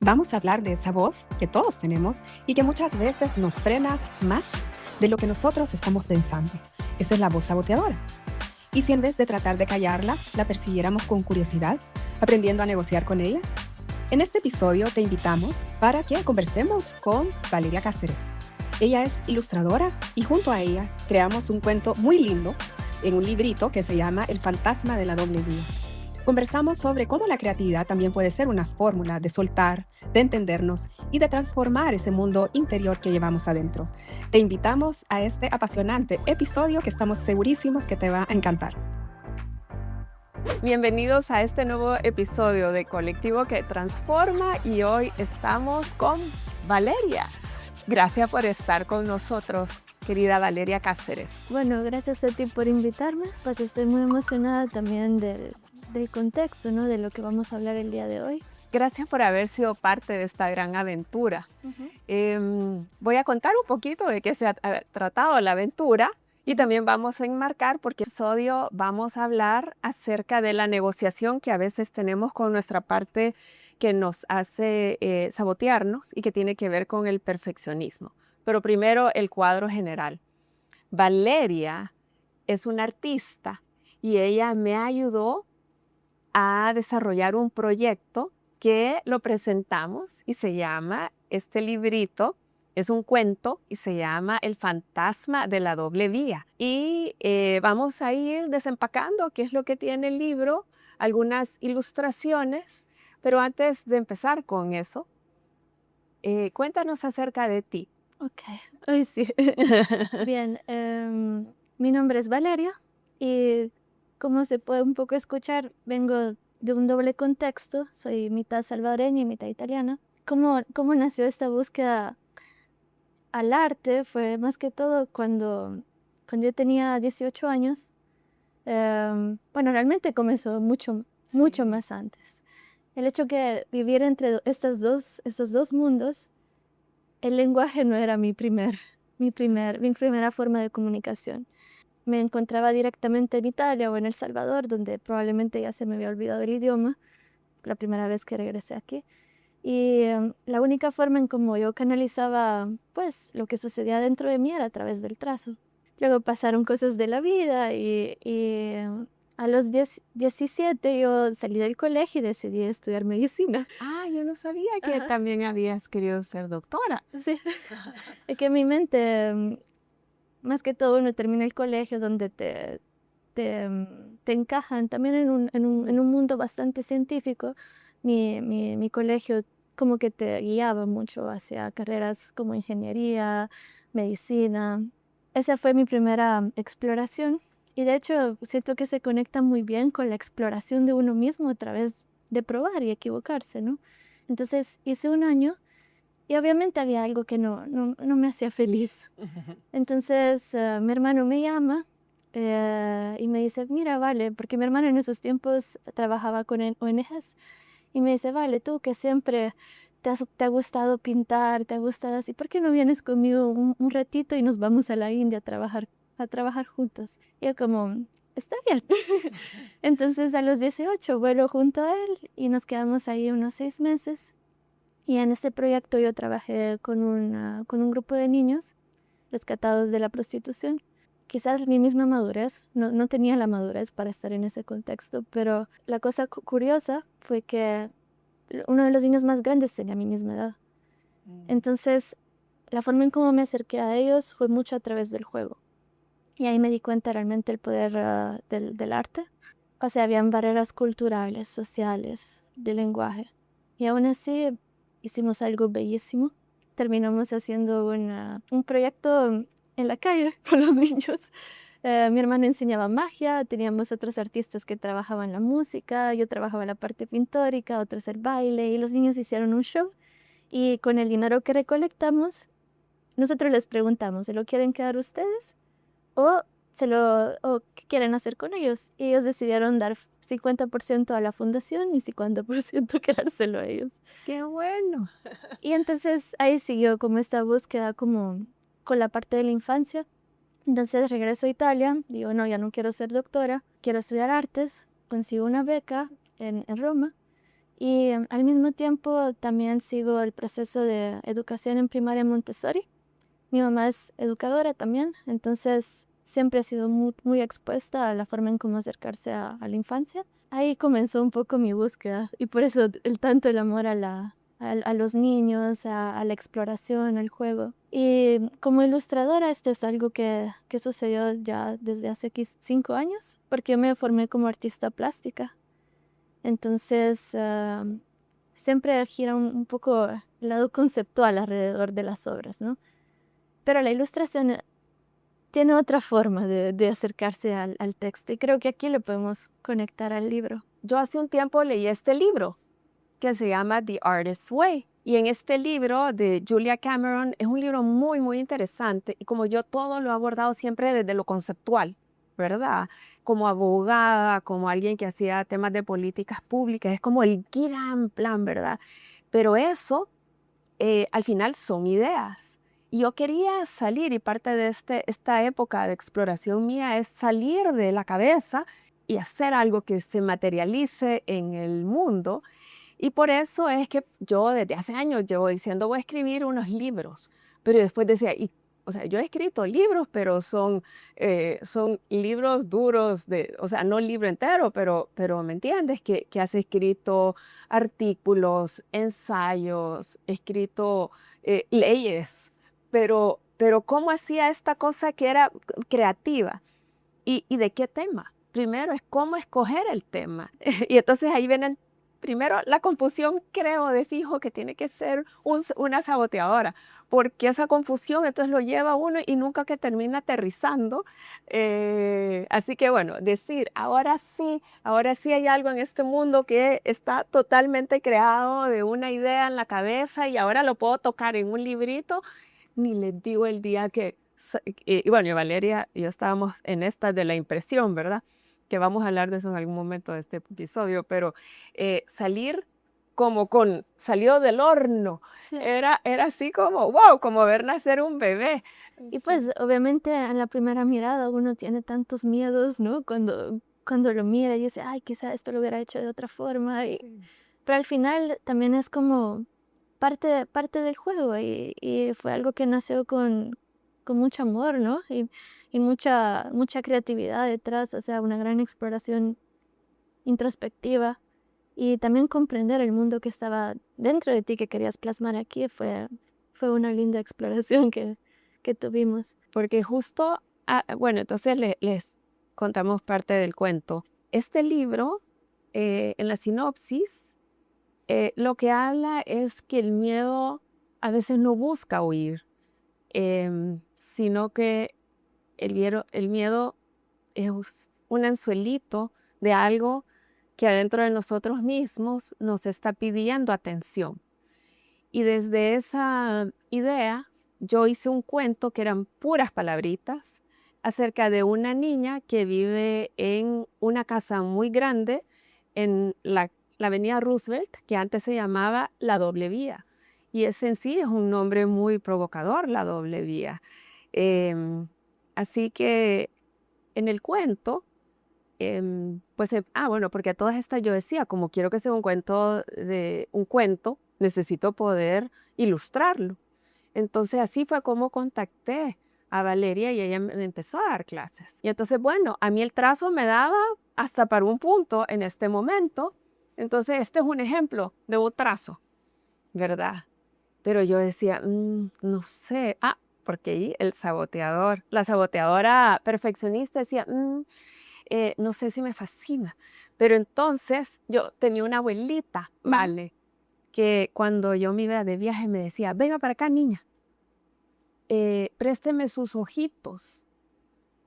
Vamos a hablar de esa voz que todos tenemos y que muchas veces nos frena más de lo que nosotros estamos pensando. Esa es la voz saboteadora. ¿Y si en vez de tratar de callarla, la persiguiéramos con curiosidad, aprendiendo a negociar con ella? En este episodio te invitamos para que conversemos con Valeria Cáceres. Ella es ilustradora y junto a ella creamos un cuento muy lindo en un librito que se llama El fantasma de la doble vía. Conversamos sobre cómo la creatividad también puede ser una fórmula de soltar, de entendernos y de transformar ese mundo interior que llevamos adentro. Te invitamos a este apasionante episodio que estamos segurísimos que te va a encantar. Bienvenidos a este nuevo episodio de Colectivo que Transforma y hoy estamos con Valeria. Gracias por estar con nosotros, querida Valeria Cáceres. Bueno, gracias a ti por invitarme, pues estoy muy emocionada también del contexto, ¿no? De lo que vamos a hablar el día de hoy. Gracias por haber sido parte de esta gran aventura. Voy a contar un poquito de qué se ha tratado la aventura y también vamos a enmarcar, porque en este episodio vamos a hablar acerca de la negociación que a veces tenemos con nuestra parte que nos hace sabotearnos y que tiene que ver con el perfeccionismo. Pero primero el cuadro general. Valeria es una artista y ella me ayudó a desarrollar un proyecto que lo presentamos y se llama, este librito, es un cuento y se llama El fantasma de la doble vía. Y vamos a ir desempacando qué es lo que tiene el libro, algunas ilustraciones, pero antes de empezar con eso, cuéntanos acerca de ti. Ok, hoy sí. Bien, mi nombre es Valeria y como se puede un poco escuchar, vengo de un doble contexto, soy mitad salvadoreña y mitad italiana. ¿Cómo nació esta búsqueda al arte? Fue más que todo cuando yo tenía 18 años. Bueno, realmente comenzó mucho más antes. El hecho que vivir entre estos dos mundos, el lenguaje no era mi primera forma de comunicación. Me encontraba directamente en Italia o en El Salvador, donde probablemente ya se me había olvidado el idioma, la primera vez que regresé aquí. Y la única forma en cómo yo canalizaba pues lo que sucedía dentro de mí era a través del trazo. Luego pasaron cosas de la vida y a los 17 yo salí del colegio y decidí estudiar medicina. Ah, yo no sabía que Ajá. también habías querido ser doctora. Sí, es que en mi mente, más que todo, uno termina el colegio donde te encajan también en un mundo bastante científico. Mi colegio como que te guiaba mucho hacia carreras como ingeniería, medicina. Esa fue mi primera exploración y de hecho siento que se conecta muy bien con la exploración de uno mismo a través de probar y equivocarse, ¿no? Entonces hice un año y obviamente había algo que no me hacía feliz. Entonces mi hermano me llama y me dice, mira, Vale, porque mi hermano en esos tiempos trabajaba con ONGs y me dice, Vale, tú que siempre te ha gustado pintar, te ha gustado así, ¿por qué no vienes conmigo un ratito y nos vamos a la India a trabajar juntos? Y yo como, está bien. Entonces a los 18 vuelo junto a él y nos quedamos ahí unos 6 meses. Y en ese proyecto yo trabajé con un grupo de niños rescatados de la prostitución. Quizás mi misma madurez, no tenía la madurez para estar en ese contexto, pero la cosa curiosa fue que uno de los niños más grandes tenía mi misma edad. Entonces, la forma en cómo me acerqué a ellos fue mucho a través del juego. Y ahí me di cuenta realmente el poder del arte. O sea, habían barreras culturales, sociales, de lenguaje. Y aún así hicimos algo bellísimo. Terminamos haciendo un proyecto en la calle con los niños. Mi hermano enseñaba magia, teníamos otros artistas que trabajaban la música, yo trabajaba la parte pintórica, otros el baile, y los niños hicieron un show. Y con el dinero que recolectamos, nosotros les preguntamos, ¿se lo quieren quedar ustedes? ¿O qué quieren hacer con ellos? Y ellos decidieron dar 50% a la fundación y 50% quedárselo a ellos. ¡Qué bueno! Y entonces ahí siguió como esta búsqueda como con la parte de la infancia. Entonces regreso a Italia, digo, no, ya no quiero ser doctora, quiero estudiar artes, consigo una beca en Roma Y al mismo tiempo también sigo el proceso de educación en primaria Montessori. Mi mamá es educadora también, entonces siempre he sido muy expuesta a la forma en cómo acercarse a la infancia. Ahí comenzó un poco mi búsqueda y por eso tanto el amor a los niños, a la exploración, al juego. Y como ilustradora esto es algo que sucedió ya desde hace 5 años, porque yo me formé como artista plástica. Entonces siempre gira un poco el lado conceptual alrededor de las obras, ¿no? Pero la ilustración tiene otra forma de acercarse al texto y creo que aquí lo podemos conectar al libro. Yo hace un tiempo leí este libro que se llama The Artist's Way. Y en este libro de Julia Cameron es un libro muy interesante y como yo todo lo he abordado siempre desde lo conceptual, ¿verdad? Como abogada, como alguien que hacía temas de políticas públicas, es como el gran plan, ¿verdad? Pero eso al final son ideas. Y yo quería salir y parte de esta época de exploración mía es salir de la cabeza y hacer algo que se materialice en el mundo. Y por eso es que yo desde hace años llevo diciendo voy a escribir unos libros, pero después decía, o sea, yo he escrito libros, pero son libros duros, o sea, no libro entero, pero ¿me entiendes? Que has escrito artículos, ensayos, escrito leyes, pero ¿cómo hacía esta cosa que era creativa? ¿Y de qué tema? Primero es cómo escoger el tema. Y entonces ahí vienen primero, la confusión creo de fijo que tiene que ser una saboteadora, porque esa confusión entonces lo lleva a uno y nunca que termina aterrizando. Así que bueno, decir, ahora sí hay algo en este mundo que está totalmente creado de una idea en la cabeza y ahora lo puedo tocar en un librito, ni les digo el día que, y bueno, y Valeria y yo estábamos en esta de la impresión, ¿verdad? Que vamos a hablar de eso en algún momento de este episodio, pero salir salió del horno, Sí. era así como, wow, como ver nacer un bebé. Y pues obviamente en la primera mirada uno tiene tantos miedos, ¿no? Cuando lo mira y dice, ay, quizá esto lo hubiera hecho de otra forma. Pero al final también es como parte del juego y fue algo que nació con mucho amor, ¿no? Y mucha creatividad detrás, o sea, una gran exploración introspectiva y también comprender el mundo que estaba dentro de ti que querías plasmar aquí fue una linda exploración que tuvimos. Porque justo, bueno, entonces les contamos parte del cuento. Este libro, en la sinopsis, lo que habla es que el miedo a veces no busca huir, sino que el miedo es un anzuelito de algo que adentro de nosotros mismos nos está pidiendo atención. Y desde esa idea, yo hice un cuento que eran puras palabritas acerca de una niña que vive en una casa muy grande en la avenida Roosevelt, que antes se llamaba La Doble Vía. Y ese en sí es un nombre muy provocador, La Doble Vía. Así que en el cuento, pues, bueno, porque a todas estas yo decía, como quiero que sea un cuento, necesito poder ilustrarlo. Entonces así fue como contacté a Valeria y ella me empezó a dar clases. Y entonces, bueno, a mí el trazo me daba hasta para un punto en este momento. Entonces, este es un ejemplo de un trazo, ¿verdad? Pero yo decía, no sé, porque ahí la saboteadora perfeccionista decía, no sé si me fascina. Pero entonces yo tenía una abuelita, ¿vale? Que cuando yo me iba de viaje me decía, venga para acá, niña, présteme sus ojitos.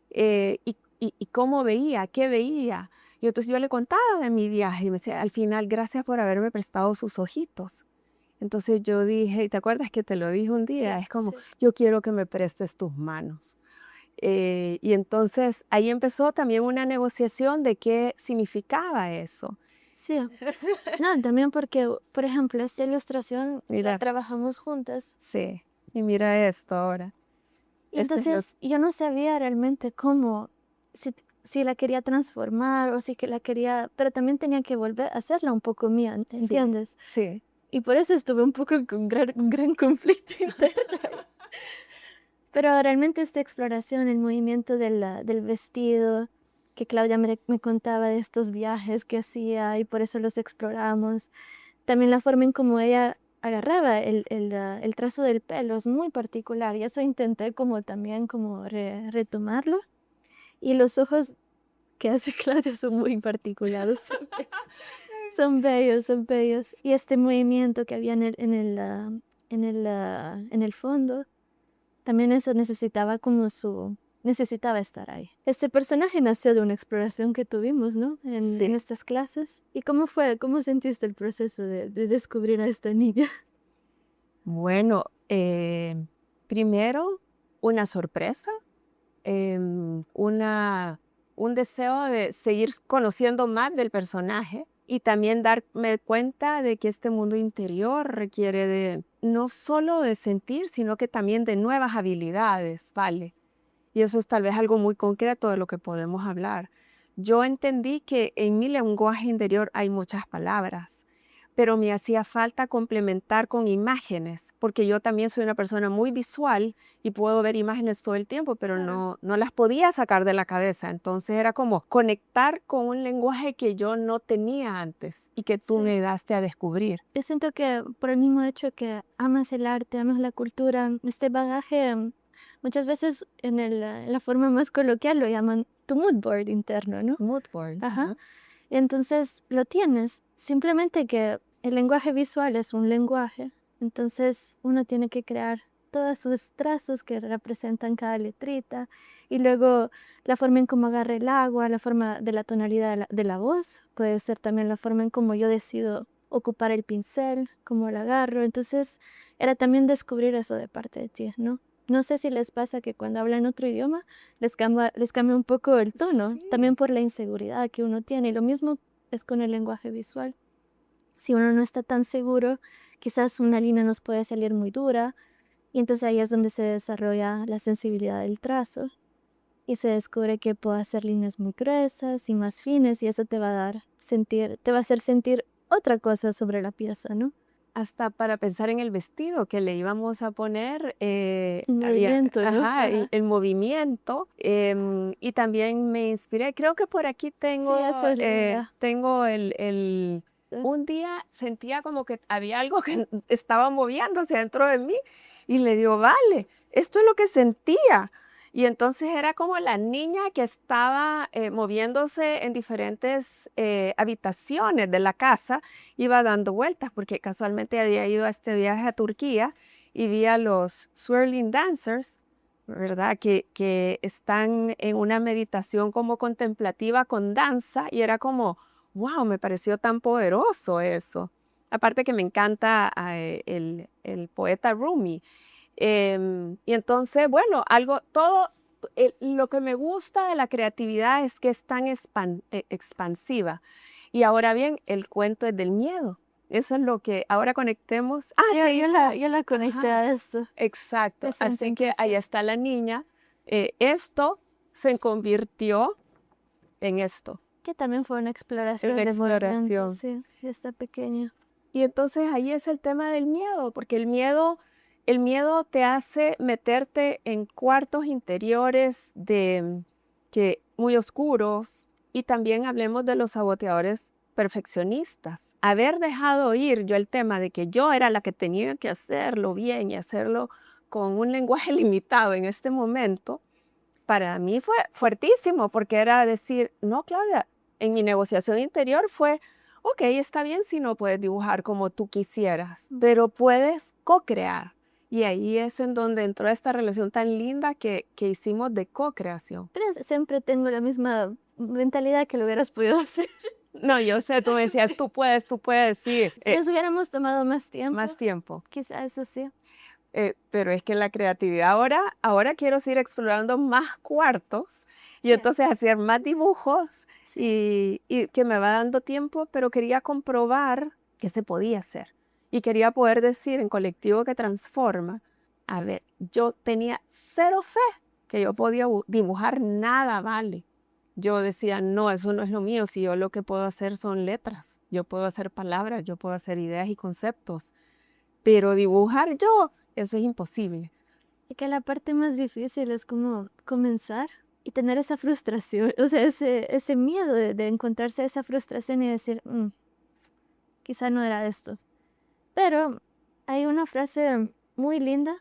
Y cómo veía, qué veía. Y entonces yo le contaba de mi viaje y me decía, al final, gracias por haberme prestado sus ojitos. Entonces yo dije, ¿te acuerdas que te lo dije un día? Sí, Es como, sí. yo quiero que me prestes tus manos. Y entonces ahí empezó también una negociación de qué significaba eso. Sí. No, también porque, por ejemplo, esta ilustración la Mira, trabajamos juntas. sí, y mira esto ahora. Y entonces yo no sabía realmente cómo, si la quería transformar o si que la quería, pero también tenía que volver a hacerla un poco mía, ¿entiendes? Sí. Y por eso estuve un poco con un gran conflicto interno. Pero realmente esta exploración, el movimiento del vestido, que Claudia me contaba de estos viajes que hacía y por eso los exploramos. También la forma en cómo ella agarraba el trazo del pelo es muy particular y eso intenté como también como retomarlo. Y los ojos que hace Claudia son muy particulares. Son bellos, son bellos. Y este movimiento que había en el fondo, también eso necesitaba estar ahí. Este personaje nació de una exploración que tuvimos, ¿no? En estas clases. ¿Y cómo fue? ¿Cómo sentiste el proceso de descubrir a esta niña? Bueno, primero una sorpresa, un deseo de seguir conociendo más del personaje y también darme cuenta de que este mundo interior requiere de no solo de sentir, sino que también de nuevas habilidades, ¿vale? Y eso es tal vez algo muy concreto de lo que podemos hablar. Yo entendí que en mi lenguaje interior hay muchas palabras, pero me hacía falta complementar con imágenes, porque yo también soy una persona muy visual y puedo ver imágenes todo el tiempo, pero no las podía sacar de la cabeza. Entonces era como conectar con un lenguaje que yo no tenía antes y que tú me ayudaste a descubrir. Yo siento que por el mismo hecho que amas el arte, amas la cultura, este bagaje, muchas veces en la forma más coloquial lo llaman tu mood board interno, ¿no? Mood board. Ajá. Entonces lo tienes, simplemente que el lenguaje visual es un lenguaje, entonces uno tiene que crear todos sus trazos que representan cada letrita y luego la forma en cómo agarra el agua, la forma de la tonalidad de la voz, puede ser también la forma en cómo yo decido ocupar el pincel, cómo lo agarro, entonces era también descubrir eso de parte de ti, ¿no? No sé si les pasa que cuando hablan otro idioma les cambia un poco el tono, también por la inseguridad que uno tiene. Y lo mismo es con el lenguaje visual. Si uno no está tan seguro, quizás una línea nos puede salir muy dura y entonces ahí es donde se desarrolla la sensibilidad del trazo y se descubre que puedo hacer líneas muy gruesas y más finas y eso te va a hacer sentir otra cosa sobre la pieza, ¿no? Hasta para pensar en el vestido que le íbamos a poner, El movimiento, ¿no? ajá, el movimiento, y también me inspiré, creo que por aquí tengo, Sí, eso es lindo. tengo un día sentía como que había algo que estaba moviéndose dentro de mí y le digo, vale, esto es lo que sentía. Y entonces era como la niña que estaba moviéndose en diferentes habitaciones de la casa, iba dando vueltas porque casualmente había ido a este viaje a Turquía y vi a los swirling dancers, ¿verdad? Que están en una meditación como contemplativa con danza y era como, wow, me pareció tan poderoso eso. Aparte que me encanta el poeta Rumi. Y entonces, bueno, lo que me gusta de la creatividad es que es tan expansiva. Y ahora bien, el cuento es del miedo. Eso es lo que ahora conectemos. Yo la conecté a eso. Exacto. Eso Así que entonces, ahí está la niña. Esto se convirtió en esto. que también fue una exploración Una de movimiento, exploración. sí, ya está pequeña. Y entonces ahí es el tema del miedo, porque el miedo te hace meterte en cuartos interiores muy oscuros y también hablemos de los saboteadores perfeccionistas. Haber dejado ir yo el tema de que yo era la que tenía que hacerlo bien y hacerlo con un lenguaje limitado en este momento, para mí fue fuertísimo porque era decir, no, Claudia, en mi negociación interior fue, ok, está bien si no puedes dibujar como tú quisieras, pero puedes co-crear. Y ahí es en donde entró esta relación tan linda que hicimos de co-creación. Pero siempre tengo la misma mentalidad que lo hubieras podido hacer. No, yo sé, tú me decías, tú puedes, sí. Nos hubiéramos tomado más tiempo. Más tiempo. Quizá eso sí. Pero es que la creatividad ahora quiero seguir explorando más cuartos y Sí. entonces hacer más dibujos y que me va dando tiempo, pero quería comprobar que se podía hacer. Y quería poder decir en Colectivo que Transforma, a ver, yo tenía cero fe que yo podía dibujar nada, vale. yo decía, no, eso no es lo mío, si yo lo que puedo hacer son letras, yo puedo hacer palabras, yo puedo hacer ideas y conceptos, pero dibujar yo, eso es imposible. Y que la parte más difícil es como comenzar y tener esa frustración, o sea, ese miedo de encontrarse esa frustración y decir, quizá no era esto. Pero hay una frase muy linda,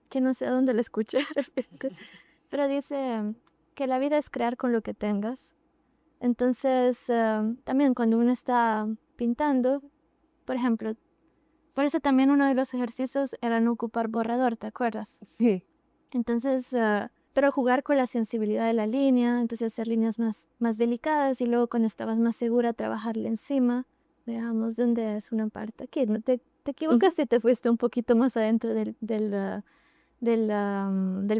que no sé a dónde la escuché de repente, pero dice que la vida es crear con lo que tengas. Entonces, también cuando uno está pintando, por ejemplo, por eso también uno de los ejercicios era no ocupar borrador, ¿te acuerdas? Sí. Entonces, pero jugar con la sensibilidad de la línea, entonces hacer líneas más delicadas y luego cuando estabas más segura trabajarle encima, veamos dónde es una parte. Aquí, ¿no? Te equivocaste y te fuiste un poquito más adentro del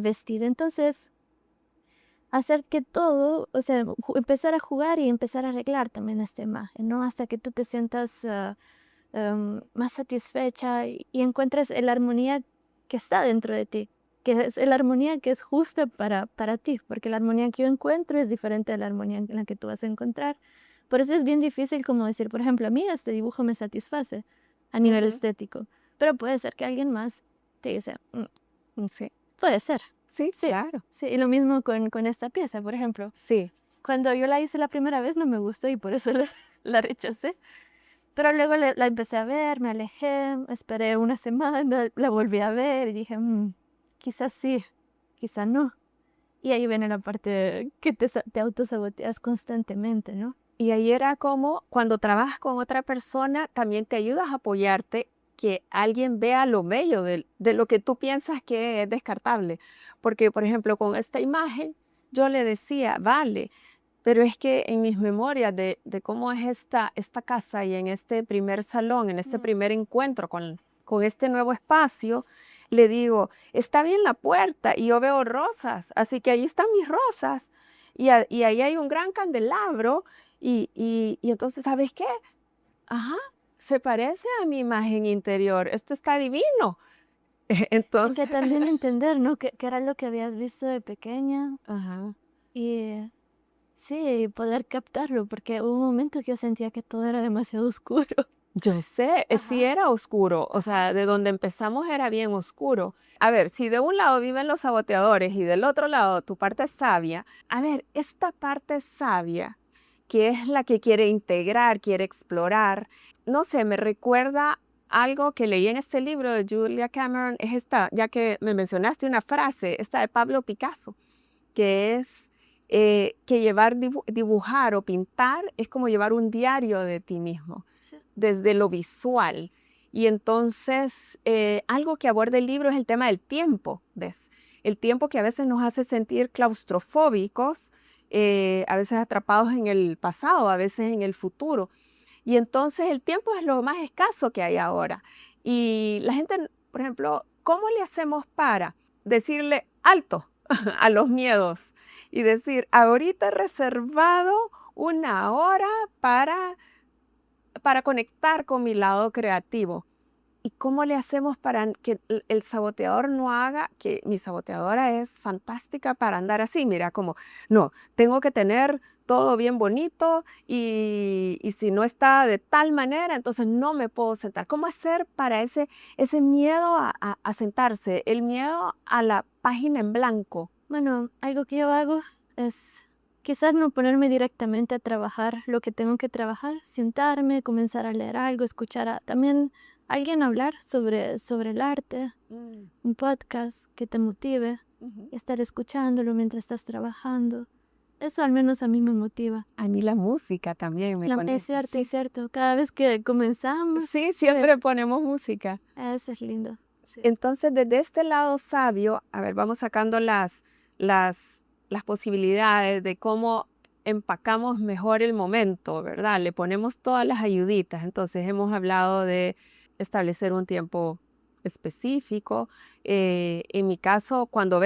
vestido. Entonces, hacer que todo, o sea, empezar a jugar y empezar a arreglar también esta imagen, ¿no? Hasta que tú te sientas más satisfecha y encuentres la armonía que está dentro de ti, que es la armonía que es justa para ti, porque la armonía que yo encuentro es diferente a la armonía en la que tú vas a encontrar. Por eso es bien difícil como decir, por ejemplo, a mí este dibujo me satisface a nivel Ujú. estético, pero puede ser que alguien más te dice, Sí, puede ser. sí, Sí, claro. sí, y lo mismo con esta pieza, por ejemplo. Sí. Cuando yo la hice la primera vez no me gustó y por eso la rechacé. Pero luego la empecé a ver, me alejé, esperé una semana, la volví a ver y dije, quizás sí, quizás no. Y ahí viene la parte que te autosaboteas constantemente, ¿no? Y ahí era como cuando trabajas con otra persona, también te ayudas a apoyarte, que alguien vea lo bello de lo que tú piensas que es descartable. Porque, por ejemplo, con esta imagen, yo le decía, vale, pero es que en mis memorias de cómo es esta casa y en este primer salón, en este Mm. primer encuentro con este nuevo espacio, le digo, está bien la puerta y yo veo rosas, así que ahí están mis rosas y ahí hay un gran candelabro y entonces, ¿sabes qué? Ajá, se parece a mi imagen interior, esto está divino. Y que Entonces, también entender, ¿no? Que era lo que habías visto de pequeña ajá. y sí, poder captarlo, porque hubo un momento que yo sentía que todo era demasiado oscuro. Yo sé, sí Ajá, era oscuro, o ajá. sea, de donde empezamos era bien oscuro. A ver, si de un lado viven los saboteadores y del otro lado tu parte sabia, a ver, esta parte sabia, que es la que quiere integrar, quiere explorar, no sé, me recuerda algo que leí en este libro de Julia Cameron, es esta, ya que me mencionaste una frase, esta de Pablo Picasso, que es que dibujar o pintar es como llevar un diario de ti mismo Sí. desde lo visual. Y entonces, algo que aborda el libro es el tema del tiempo, ¿ves? El tiempo que a veces nos hace sentir claustrofóbicos, a veces atrapados en el pasado, a veces en el futuro. Y entonces el tiempo es lo más escaso que hay ahora. Y la gente, por ejemplo, ¿cómo le hacemos para decirle alto a los miedos? Y decir, ahorita he reservado una hora para conectar con mi lado creativo. ¿Y cómo le hacemos para que el saboteador no haga, que mi saboteadora es fantástica para andar así? Mira, como, no, tengo que tener todo bien bonito y si no está de tal manera, entonces no me puedo sentar. ¿Cómo hacer para ese miedo a sentarse, el miedo a la página en blanco? Bueno, algo que yo hago es quizás no ponerme directamente a trabajar lo que tengo que trabajar, sentarme, comenzar a leer algo, escuchar a también alguien hablar sobre el arte, Mm, un podcast que te motive, ujú. estar escuchándolo mientras estás trabajando. Eso al menos a mí me motiva. A mí la música también me Es conecta, cierto, es sí. cierto. Cada vez que comenzamos, Sí, siempre pues, ponemos música. eso es lindo. Sí. Entonces, desde este lado sabio, a ver, vamos sacando las, las posibilidades de cómo empacamos mejor el momento, ¿verdad? Le ponemos todas las ayuditas. Entonces, hemos hablado de establecer un tiempo específico. En mi caso, cuando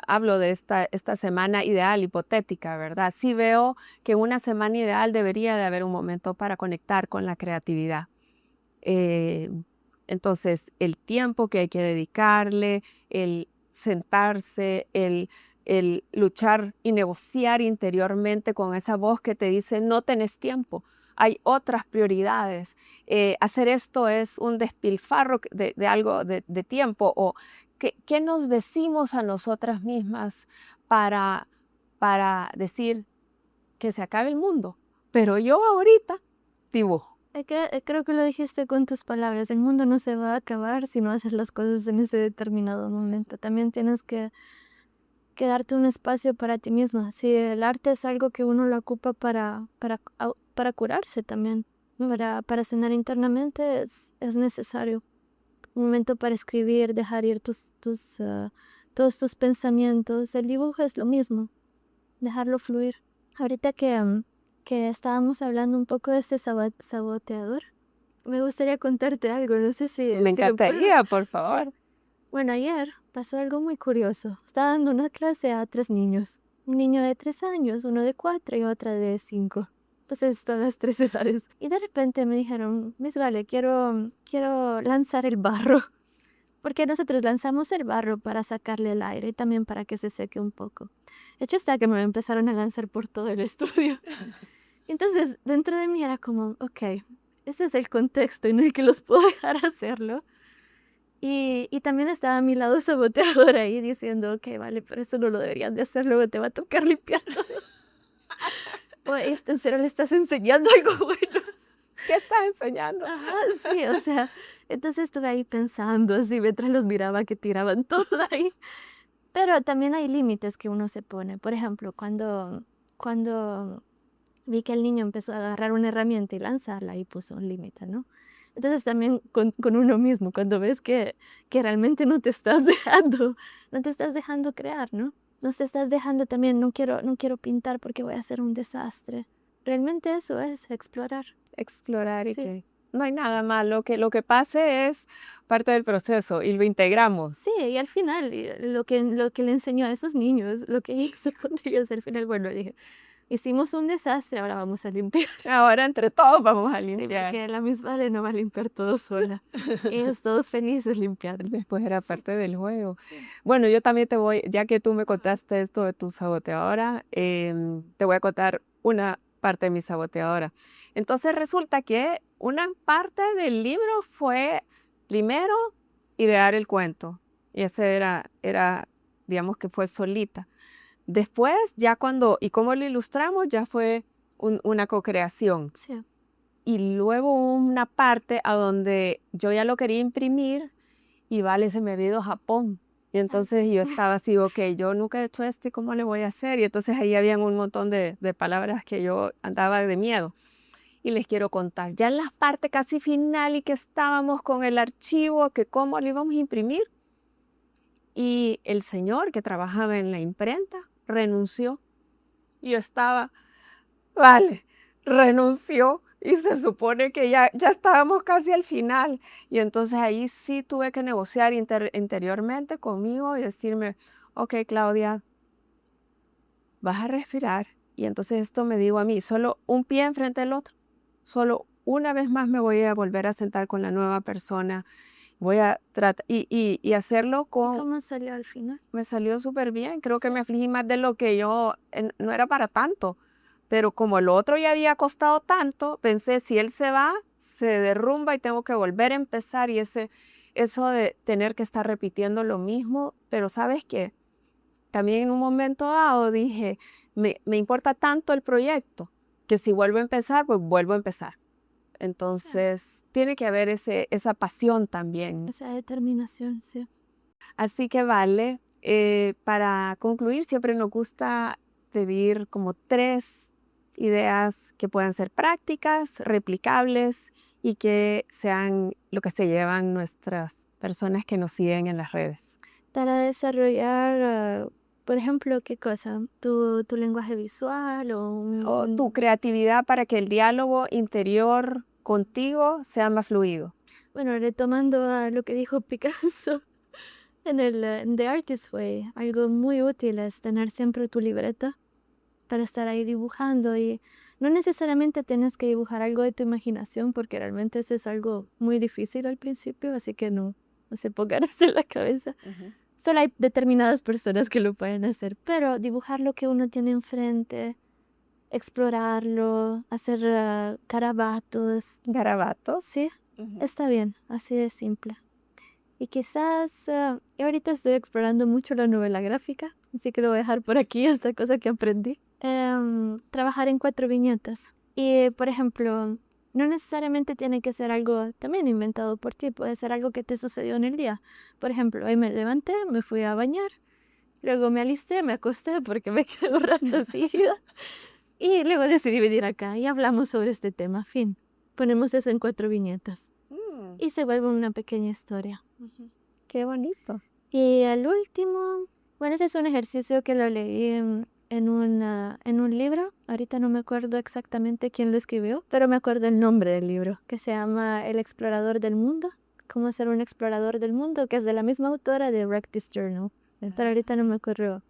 hablo de esta semana ideal hipotética, ¿verdad? Sí veo que en una semana ideal debería de haber un momento para conectar con la creatividad. Eh, entonces, el tiempo que hay que dedicarle, el sentarse, el el luchar y negociar interiormente con esa voz que te dice no tenés tiempo, hay otras prioridades. Hacer esto es un despilfarro de algo de tiempo. O ¿qué nos decimos a nosotras mismas para decir que se acabe el mundo? Pero yo ahorita dibujo. Creo que lo dijiste con tus palabras. El mundo no se va a acabar si no haces las cosas en ese determinado momento. También tienes que darte un espacio para ti misma. Si el arte es algo que uno lo ocupa para curarse también, para sanar internamente, es necesario. Un momento para escribir, dejar ir todos tus pensamientos. El dibujo es lo mismo, dejarlo fluir. Ahorita que estábamos hablando un poco de este saboteador, me gustaría contarte algo, no sé si... Me encantaría, por favor. Sí. Bueno, ayer pasó algo muy curioso. Estaba dando una clase a 3 niños. Un niño de 3 años, uno de 4 y otra de 5. Entonces, todas las 3 edades. Y de repente me dijeron, Miss Vale, quiero lanzar el barro. Porque nosotros lanzamos el barro para sacarle el aire y también para que se seque un poco. De hecho, hasta que me lo empezaron a lanzar por todo el estudio. Entonces, dentro de mí era como, ok, ese es el contexto en el que los puedo dejar hacerlo. Y también estaba a mi lado saboteador ahí diciendo, ok, vale, pero eso no lo deberían de hacer, luego te va a tocar limpiar todo. O ¿en serio le estás enseñando algo bueno? ¿Qué estás enseñando? Ajá, sí, o sea, entonces estuve ahí pensando así mientras los miraba que tiraban todo ahí. Pero también hay límites que uno se pone. Por ejemplo, cuando vi que el niño empezó a agarrar una herramienta y lanzarla, ahí puso un límite, ¿no? Entonces también con uno mismo, cuando ves que realmente no te estás dejando crear, ¿no? No te estás dejando también, no quiero pintar porque voy a hacer un desastre. Realmente eso es explorar. Explorar y Sí. que no hay nada malo, que lo que pase es parte del proceso y lo integramos. Sí, y al final, lo que le enseñó a esos niños, lo que hizo con ellos, al final, bueno, dije, hicimos un desastre, ahora vamos a limpiar. Ahora entre todos vamos a Sí, limpiar. porque la Miss Vale no va a limpiar todo sola. Ellos todos felices limpiando. Después era Sí. parte del juego. Sí. Bueno, yo también ya que tú me contaste esto de tu saboteadora, te voy a contar una parte de mi saboteadora. Entonces resulta que una parte del libro fue, primero, idear el cuento. Y ese era, digamos que fue solita. Después, ya y cómo lo ilustramos, ya fue una co-creación. Sí. Y luego una parte a donde yo ya lo quería imprimir y Vale se me había ido a Japón. Y entonces yo estaba así, ok, yo nunca he hecho esto y cómo le voy a hacer. Y entonces ahí habían un montón de palabras que yo andaba de miedo. Y les quiero contar, ya en la parte casi final y que estábamos con el archivo, que cómo lo íbamos a imprimir. Y el señor que trabajaba en la imprenta renunció. Y yo estaba, Vale, renunció y se supone que ya estábamos casi al final. Y entonces ahí sí tuve que negociar interiormente conmigo y decirme, ok, Claudia, vas a respirar. Y entonces esto me digo a mí, solo un pie enfrente del otro. Solo una vez más me voy a volver a sentar con la nueva persona. Voy a tratar y hacerlo ¿Y con... cómo salió al final? Me salió súper bien. Creo que me afligí más de lo que yo... no era para tanto. Pero como el otro ya había costado tanto, pensé, si él se va, se derrumba y tengo que volver a empezar. Y eso de tener que estar repitiendo lo mismo. Pero ¿sabes qué? También en un momento dado dije, me importa tanto el proyecto que si vuelvo a empezar, pues vuelvo a empezar. Entonces, tiene que haber esa pasión también. Esa determinación, sí. Así que Vale, para concluir, siempre nos gusta pedir como 3 ideas que puedan ser prácticas, replicables y que sean lo que se llevan nuestras personas que nos siguen en las redes. Para desarrollar, por ejemplo, ¿qué cosa? ¿Tu lenguaje visual o O tu creatividad para que el diálogo interior contigo sea más fluido. Bueno, retomando a lo que dijo Picasso en The Artist's Way, algo muy útil es tener siempre tu libreta para estar ahí dibujando y no necesariamente tienes que dibujar algo de tu imaginación porque realmente eso es algo muy difícil al principio, así que no se pongan eso en la cabeza. Solo hay determinadas personas que lo pueden hacer, pero dibujar lo que uno tiene enfrente, explorarlo, hacer garabatos, Garabatos. sí, está bien, así de simple. Y quizás, yo ahorita estoy explorando mucho la novela gráfica, así que lo voy a dejar por aquí, esta cosa que aprendí. Trabajar en 4 viñetas. Y, por ejemplo, no necesariamente tiene que ser algo también inventado por ti, puede ser algo que te sucedió en el día. Por ejemplo, hoy me levanté, me fui a bañar, luego me alisté, me acosté porque me quedé un rato seguida. Y luego decidí venir acá y hablamos sobre este tema, fin. Ponemos eso en 4 viñetas. Y se vuelve una pequeña historia. Qué bonito. Y el último, bueno, ese es un ejercicio que lo leí en un libro. Ahorita no me acuerdo exactamente quién lo escribió, pero me acuerdo el nombre del libro, que se llama El explorador del mundo. Cómo ser un explorador del mundo, que es de la misma autora de Wreck This Journal. Pero ahorita no me acuerdo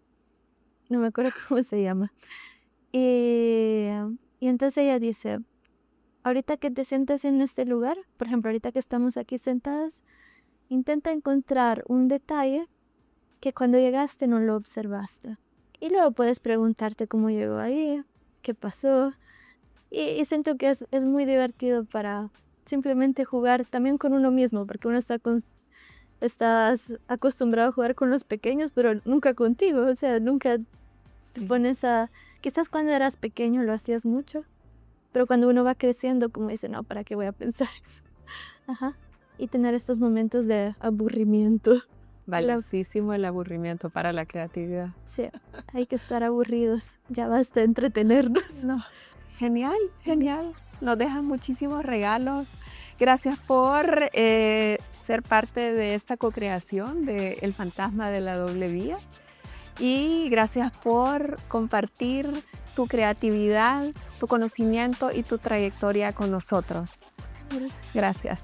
cómo se llama. Y entonces ella dice, ahorita que te sientas en este lugar, por ejemplo, ahorita que estamos aquí sentadas, intenta encontrar un detalle que cuando llegaste no lo observaste. Y luego puedes preguntarte cómo llegó ahí, qué pasó. Y siento que es muy divertido para simplemente jugar también con uno mismo, porque uno estás acostumbrado a jugar con los pequeños, pero nunca contigo. O sea, nunca te pones a... Quizás cuando eras pequeño lo hacías mucho, pero cuando uno va creciendo, como dice, no, ¿para qué voy a pensar eso? Ajá. Y tener estos momentos de aburrimiento. Valiosísimo el aburrimiento para la creatividad. Sí, hay que estar aburridos. Ya basta de entretenernos. No. Genial, genial. Nos dejan muchísimos regalos. Gracias por ser parte de esta co-creación de El Fantasma de la Doble Vía. Y gracias por compartir tu creatividad, tu conocimiento y tu trayectoria con nosotros. Gracias. Gracias.